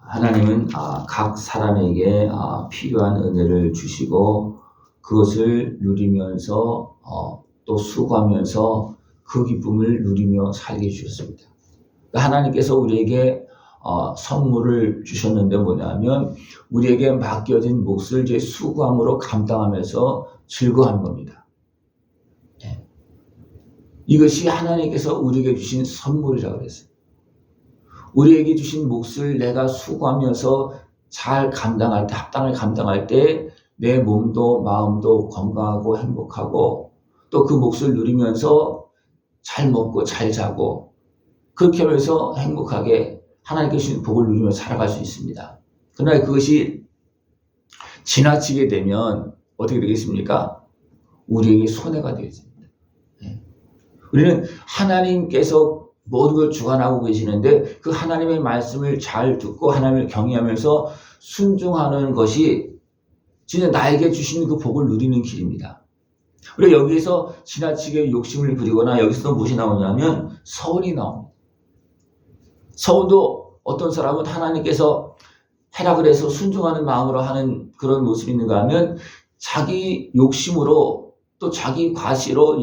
하나님은 각 사람에게 필요한 은혜를 주시고 그것을 누리면서 또 수고하면서 그 기쁨을 누리며 살게 주셨습니다. 하나님께서 우리에게 선물을 주셨는데 뭐냐면 우리에게 맡겨진 몫을 이제 수고함으로 감당하면서 즐거워하는 겁니다. 이것이 하나님께서 우리에게 주신 선물이라고 그랬어요. 우리에게 주신 몫을 내가 수고하면서 잘 감당할 때, 합당을 감당할 때 내 몸도 마음도 건강하고 행복하고 또 그 몫을 누리면서 잘 먹고 잘 자고 그렇게 하면서 행복하게 하나님께 주신 복을 누리며 살아갈 수 있습니다. 그러나 그것이 지나치게 되면 어떻게 되겠습니까? 우리에게 손해가 되겠습니다. 우리는 하나님께서 모든 걸 주관하고 계시는데 그 하나님의 말씀을 잘 듣고 하나님을 경외하면서 순종하는 것이 진짜 나에게 주신 그 복을 누리는 길입니다. 우리가 여기에서 지나치게 욕심을 부리거나 여기서 무엇이 나오냐면 서운이 나옵니다. 서운도 어떤 사람은 하나님께서 해라 그래서 순종하는 마음으로 하는 그런 모습이 있는가 하면 자기 욕심으로 또 자기 과시로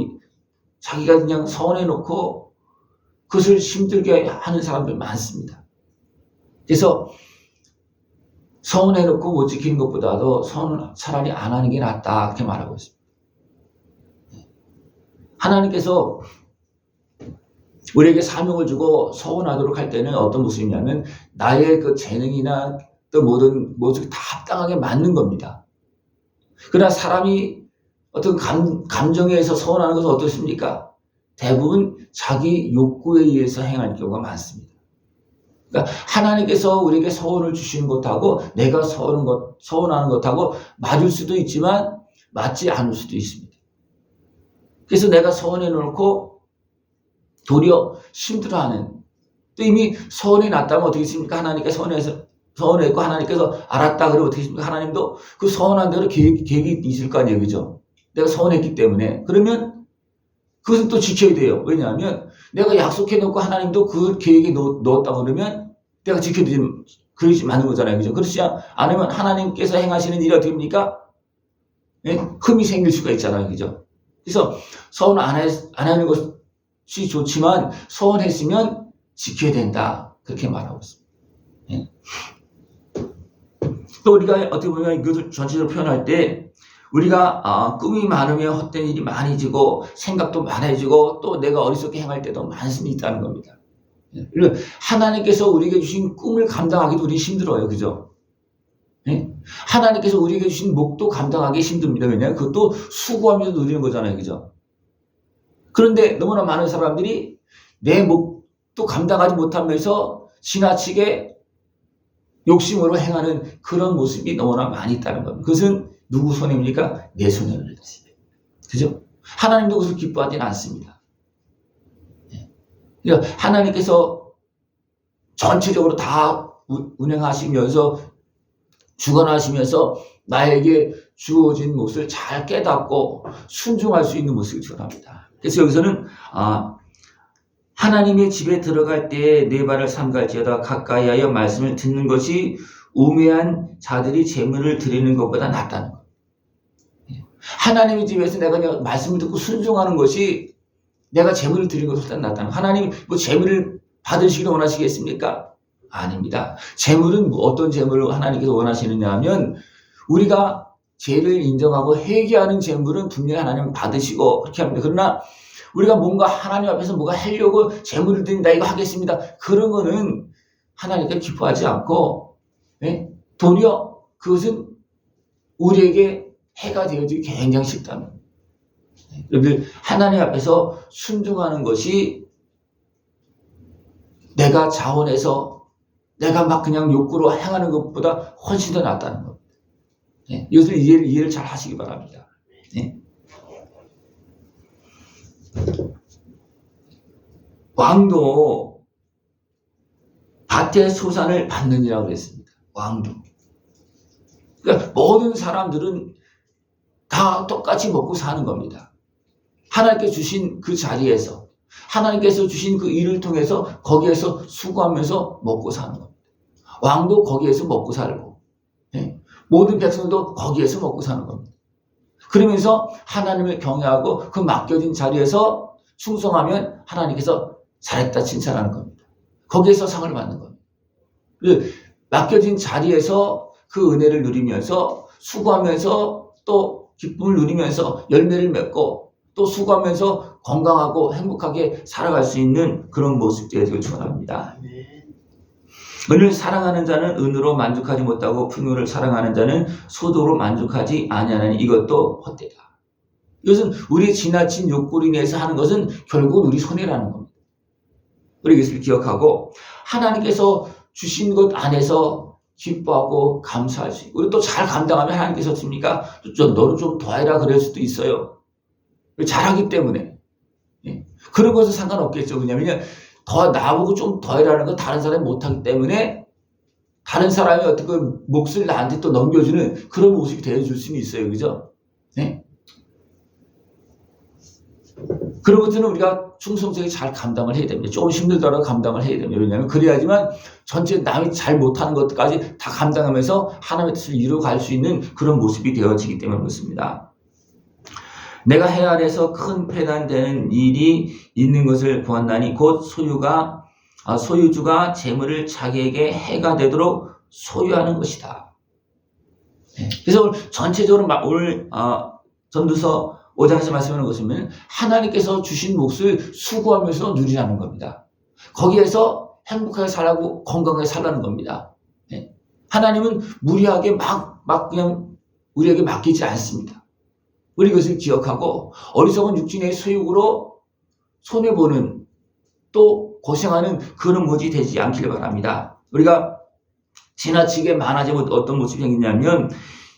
자기가 그냥 서운해 놓고 그것을 힘들게 하는 사람들이 많습니다. 그래서 서운해놓고 못 지키는 것보다도 서운 차라리 안 하는 게 낫다 그렇게 말하고 있습니다. 하나님께서 우리에게 사명을 주고 서운하도록 할 때는 어떤 모습이냐면 나의 그 재능이나 또 모든 모습이 다 합당하게 맞는 겁니다. 그러나 사람이 어떤 감정에 의해서 서운하는 것은 어떻습니까? 대부분 자기 욕구에 의해서 행할 경우가 많습니다. 그러니까 하나님께서 우리에게 서운을 주시는 것하고 내가 서운하는 것하고 맞을 수도 있지만 맞지 않을 수도 있습니다. 그래서 내가 서운해 놓고 도리어 힘들어하는 또 이미 서운이 났다면 어떻게 했습니까? 하나님께 서운했고 하나님께서 알았다 그러면 어떻게 했습니까? 하나님도 그 서운한 대로 계획이 있을 거 아니에요. 그죠? 내가 서운했기 때문에 그러면 그것은 또 지켜야 돼요. 왜냐하면 내가 약속해놓고 하나님도 그 계획에 넣었다 그러면 내가 지켜드리지 그러지 않는 거잖아요. 그죠? 그렇지 않으면 하나님께서 행하시는 일이 어떻게 됩니까? 네? 흠이 생길 수가 있잖아요. 그죠? 그래서 서운 안 하는 것이 좋지만 서운했으면 지켜야 된다. 그렇게 말하고 있습니다. 네? 또 우리가 어떻게 보면 이것을 전체적으로 표현할 때 우리가 꿈이 많으면 헛된 일이 많이 지고 생각도 많아지고 또 내가 어리석게 행할 때도 많이 있다는 겁니다. 하나님께서 우리에게 주신 꿈을 감당하기도 우리 힘들어요. 그죠? 네? 하나님께서 우리에게 주신 목도 감당하기 힘듭니다. 왜냐하면 그것도 수고하면서 누리는 거잖아요. 그죠? 그런데 너무나 많은 사람들이 내 목도 감당하지 못하면서 지나치게 욕심으로 행하는 그런 모습이 너무나 많이 있다는 겁니다. 그것은 누구 손해입니까? 내 손해를 졌습니다. 그죠? 하나님도 그것을 기뻐하지는 않습니다. 그러니까 하나님께서 전체적으로 다 운행하시면서 주관하시면서 나에게 주어진 몫을 잘 깨닫고 순종할 수 있는 모습을 전합니다. 그래서 여기서는 하나님의 집에 들어갈 때에 네 발을 삼갈지어다 가까이하여 말씀을 듣는 것이 우매한 자들이 재물을 드리는 것보다 낫다는 것. 하나님의 집에서 내가 말씀을 듣고 순종하는 것이 내가 재물을 드리는 것보다 낫다는 것. 하나님 뭐 재물을 받으시기를 원하시겠습니까? 아닙니다. 재물은 어떤 재물을 하나님께서 원하시느냐 하면 우리가 죄를 인정하고 회개하는 재물은 분명히 하나님 받으시고 그렇게 합니다. 그러나 우리가 뭔가 하나님 앞에서 뭐가 하려고 재물을 드린다 이거 하겠습니다. 그런 거는 하나님께 기뻐하지 않고 도리어 그것은 우리에게 해가 되어지기 굉장히 쉽다는 겁니다. 여러분들 하나님 앞에서 순종하는 것이 내가 자원해서 내가 막 그냥 욕구로 행하는 것보다 훨씬 더 낫다는 겁니다. 이것을 이해를 잘 하시기 바랍니다. 왕도 밭의 소산을 받느니라고 그랬습니다. 왕도. 그러니까 모든 사람들은 다 똑같이 먹고 사는 겁니다. 하나님께 주신 그 자리에서 하나님께서 주신 그 일을 통해서 거기에서 수고하면서 먹고 사는 겁니다. 왕도 거기에서 먹고 살고, 예? 모든 백성도 거기에서 먹고 사는 겁니다. 그러면서 하나님을 경외하고 그 맡겨진 자리에서 충성하면 하나님께서 잘했다 칭찬하는 겁니다. 거기에서 상을 받는 겁니다. 맡겨진 자리에서 그 은혜를 누리면서 수고하면서 또 기쁨을 누리면서 열매를 맺고 또 수고하면서 건강하고 행복하게 살아갈 수 있는 그런 모습 되기를 축원합니다. 은을 사랑하는 자는 은으로 만족하지 못하고 풍요를 사랑하는 자는 소득으로 만족하지 아니하나니 이것도 헛되다. 이것은 우리의 지나친 욕구로 인해서 하는 것은 결국 우리 손해라는 겁니다. 우리 이것을 기억하고 하나님께서 주신 것 안에서 기뻐하고 감사할 수 있고, 우리 또 잘 감당하면 하나님께서 줍니까? 너는 좀 더 해라 그럴 수도 있어요. 잘하기 때문에. 그런 것은 상관없겠죠. 왜냐하면 더 나보고 좀 더 해라는 건 다른 사람이 못하기 때문에 다른 사람이 어떻게 몫을 나한테 또 넘겨주는 그런 모습이 되어줄 수는 있어요. 그죠? 네? 그런 것들은 우리가 충성스럽게 잘 감당을 해야 됩니다. 조금 힘들더라도 감당을 해야 됩니다. 왜냐하면 그래야지만 전체 남이 잘 못하는 것까지 다 감당하면서 하나님의 뜻을 이루어갈 수 있는 그런 모습이 되어지기 때문에 그렇습니다. 내가 해 아래서 큰 패단되는 일이 있는 것을 보았나니 곧 소유주가 재물을 자기에게 해가 되도록 소유하는 것이다. 그래서 오늘 전체적으로 오늘 전도서 5장에서 말씀하는 것은 하나님께서 주신 몫을 수고하면서 누리라는 겁니다. 거기에서 행복하게 살라고 건강하게 살라는 겁니다. 하나님은 무리하게 막 그냥 우리에게 맡기지 않습니다. 우리 그것을 기억하고 어리석은 육신의 소욕으로 손해보는 또 고생하는 그런 모습이 되지 않기를 바랍니다. 우리가 지나치게 많아지면 어떤 모습이 생기냐면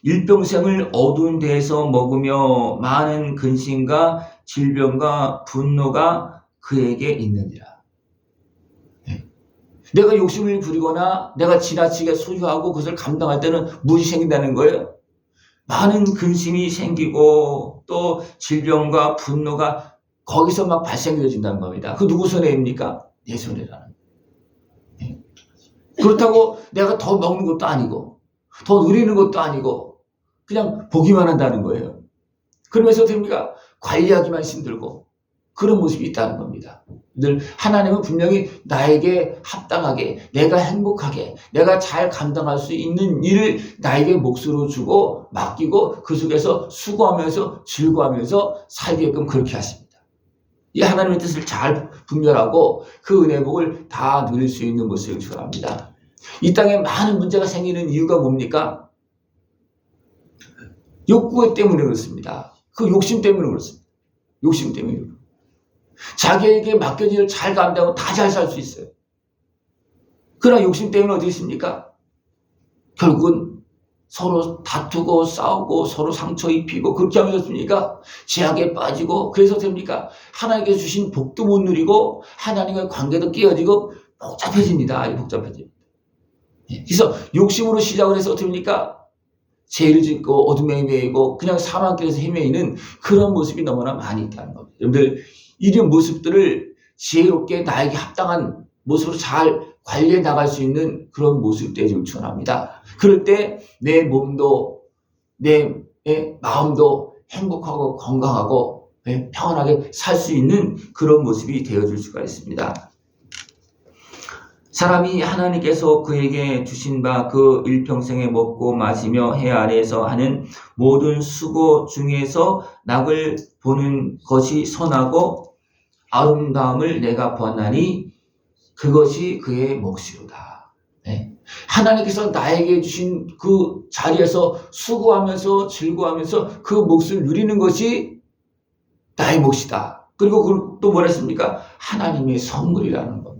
일평생을 어두운 데에서 먹으며 많은 근심과 질병과 분노가 그에게 있느니라. 내가 욕심을 부리거나 내가 지나치게 소유하고 그것을 감당할 때는 무엇이 생긴다는 거예요? 많은 근심이 생기고 또 질병과 분노가 거기서 막 발생해진다는 겁니다. 그 누구 손해입니까? 내 손해라는 거예요. 그렇다고 내가 더 먹는 것도 아니고 더 누리는 것도 아니고 그냥 보기만 한다는 거예요. 그러면서 됩니까? 관리하기만 힘들고 그런 모습이 있다는 겁니다. 늘 하나님은 분명히 나에게 합당하게 내가 행복하게 내가 잘 감당할 수 있는 일을 나에게 몫으로 주고 맡기고 그 속에서 수고하면서 즐거워하면서 살게끔 그렇게 하십니다. 이 하나님의 뜻을 잘 분별하고 그 은혜복을 다 누릴 수 있는 모습을 축원합니다. 이 땅에 많은 문제가 생기는 이유가 뭡니까? 욕구 때문에 그렇습니다. 그 욕심 때문에 그렇습니다. 욕심 때문에. 자기에게 맡겨진 일을 잘 감당하고 다 잘 살 수 있어요. 그러나 욕심 때문에 어디 있습니까? 결국은 서로 다투고 싸우고 서로 상처 입히고 그렇게 하면서 됩니까? 제약에 빠지고 그래서 됩니까? 하나님께서 주신 복도 못 누리고 하나님과의 관계도 깨어지고 복잡해집니다. 복잡해집니다. 그래서 욕심으로 시작을 해서 어떻게 됩니까? 죄를 짓고 어둠에 매이고 그냥 사망길에서 헤매이는 그런 모습이 너무나 많이 있다는 겁니다. 여러분들 이런 모습들을 지혜롭게 나에게 합당한 모습으로 잘 관리해 나갈 수 있는 그런 모습 되기를 축원합니다. 그럴 때 내 몸도 내 마음도 행복하고 건강하고 평안하게 살 수 있는 그런 모습이 되어줄 수가 있습니다. 사람이 하나님께서 그에게 주신 바 그 일평생에 먹고 마시며 해 아래에서 하는 모든 수고 중에서 낙을 보는 것이 선하고 아름다움을 내가 보았나니 그것이 그의 몫이로다. 하나님께서 나에게 주신 그 자리에서 수고하면서 즐거워하면서 그 몫을 누리는 것이 나의 몫이다. 그리고 또 뭐라 했습니까? 하나님의 선물이라는 겁니다.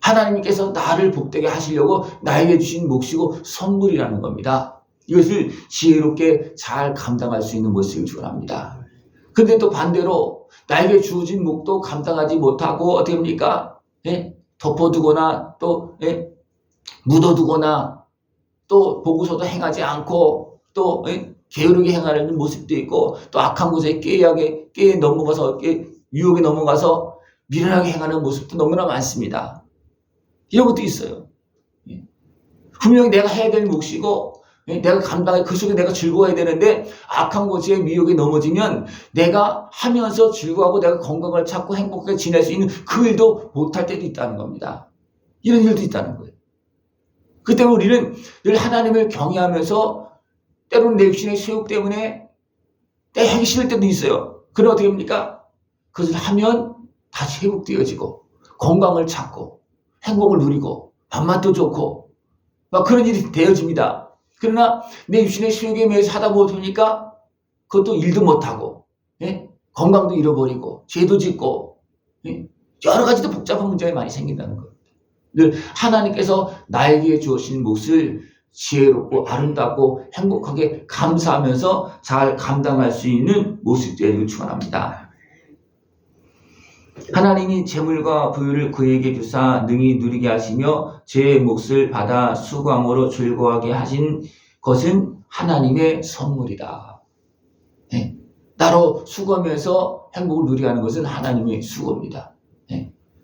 하나님께서 나를 복되게 하시려고 나에게 주신 몫이고 선물이라는 겁니다. 이것을 지혜롭게 잘 감당할 수 있는 모습을 축원합니다. 근데 또 반대로 나에게 주어진 몫도 감당하지 못하고 어떻게 합니까? 덮어두거나 또 묻어두거나 또 보고서도 행하지 않고 또 게으르게 행하는 모습도 있고 또 악한 곳에 깨에 넘어가서 유혹에 넘어가서 미련하게 행하는 모습도 너무나 많습니다. 이런 것도 있어요. 분명히 내가 해야 될 몫이고 내가 감당해 그 속에 내가 즐거워야 되는데 악한 것에 미혹에 넘어지면 내가 하면서 즐거워하고 내가 건강을 찾고 행복하게 지낼 수 있는 그 일도 못할 때도 있다는 겁니다. 이런 일도 있다는 거예요. 그 때문에 우리는 늘 하나님을 경외하면서 때로는 내 육신의 소욕 때문에 때 하기 싫을 때도 있어요. 그럼 어떻게 합니까? 그것을 하면 다시 회복되어지고 건강을 찾고 행복을 누리고 밥맛도 좋고 막 그런 일이 되어집니다. 그러나 내 육신의 소욕에 매여서 하다 보니까 그것도 일도 못하고 건강도 잃어버리고 죄도 짓고 여러 가지도 복잡한 문제가 많이 생긴다는 거예요. 늘 하나님께서 나에게 주신 몫을 지혜롭고 아름답고 행복하게 감사하면서 잘 감당할 수 있는 모습 되기를 축원합니다. 하나님이 재물과 부유를 그에게 주사 능히 누리게 하시며 제 몫을 받아 수고함으로 즐거워하게 하신 것은 하나님의 선물이다. 나로 수고하면서 행복을 누리게 하는 것은 하나님의 수고입니다.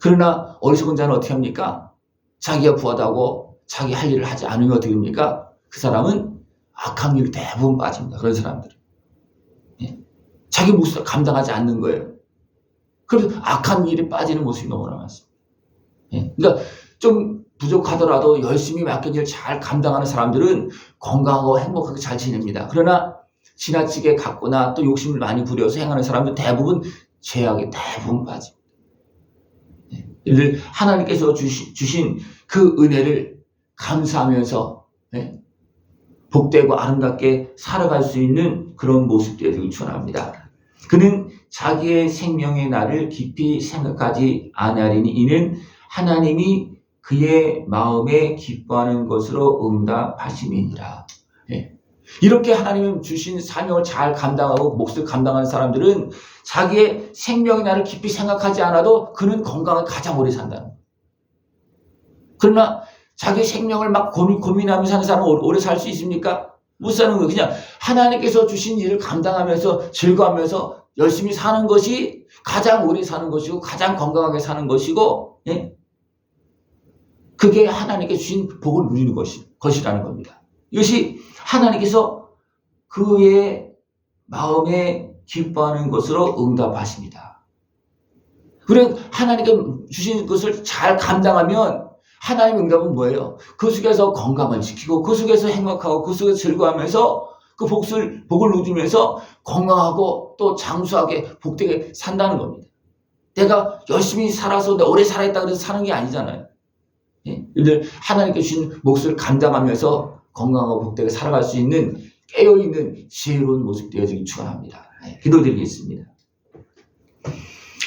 그러나 어리석은 자는 어떻게 합니까? 자기가 부하다고 자기 할 일을 하지 않으면 어떻게 됩니까? 그 사람은 악한 일 대부분 빠집니다. 그런 사람들은. 자기 몫을 감당하지 않는 거예요. 그래서 악한 일에 빠지는 모습이 너무나 많습니다. 그러니까 좀 부족하더라도 열심히 맡긴 일을 잘 감당하는 사람들은 건강하고 행복하게 잘 지냅니다. 그러나 지나치게 갖거나 또 욕심을 많이 부려서 행하는 사람들 대부분 죄악에 대부분 빠집니다. 늘 하나님께서 주신 그 은혜를 감사하면서 복되고 아름답게 살아갈 수 있는 그런 모습들을 축원합니다. 그는 자기의 생명의 날을 깊이 생각하지 아니하리니 이는 하나님이 그의 마음에 기뻐하는 것으로 응답하심이니라. 이렇게 하나님 주신 사명을 잘 감당하고 몫을 감당하는 사람들은 자기의 생명의 날을 깊이 생각하지 않아도 그는 건강을 가장 오래 산다는 거예요. 그러나 자기 생명을 막 고민하면서 사는 사람은 오래 살 수 있습니까? 못 사는 거예요. 그냥 하나님께서 주신 일을 감당하면서 즐거워하면서 열심히 사는 것이 가장 오래 사는 것이고 가장 건강하게 사는 것이고 그게 하나님께 주신 복을 누리는 것이라는 겁니다. 이것이 하나님께서 그의 마음에 기뻐하는 것으로 응답하십니다. 그래 하나님께 주신 것을 잘 감당하면 하나님의 응답은 뭐예요? 그 속에서 건강을 지키고 그 속에서 행복하고 그 속에서 즐거워하면서 그 복을 누리면서 건강하고 또 장수하게 복되게 산다는 겁니다. 내가 열심히 살아서 오래 살아있다 그래서 사는 게 아니잖아요. 늘 하나님께 주신 몫을 감당하면서 건강하고 복되게 살아갈 수 있는 깨어있는 지혜로운 모습 되어지길 축원합니다. 기도드리겠습니다.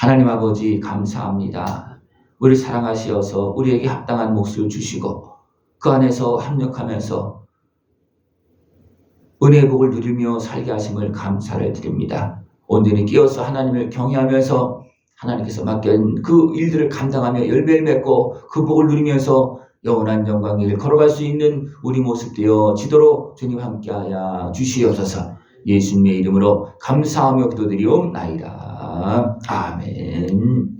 하나님 아버지 감사합니다. 우리 사랑하시어서 우리에게 합당한 몫을 주시고 그 안에서 합력하면서 은혜의 복을 누리며 살게 하심을 감사를 드립니다. 온전히 끼어서 하나님을 경외하면서 하나님께서 맡긴 그 일들을 감당하며 열매를 맺고 그 복을 누리면서 영원한 영광의 길을 걸어갈 수 있는 우리 모습 되어지도록 주님 함께하여 주시옵소서. 예수님의 이름으로 감사하며 기도드리옵나이다. 아멘.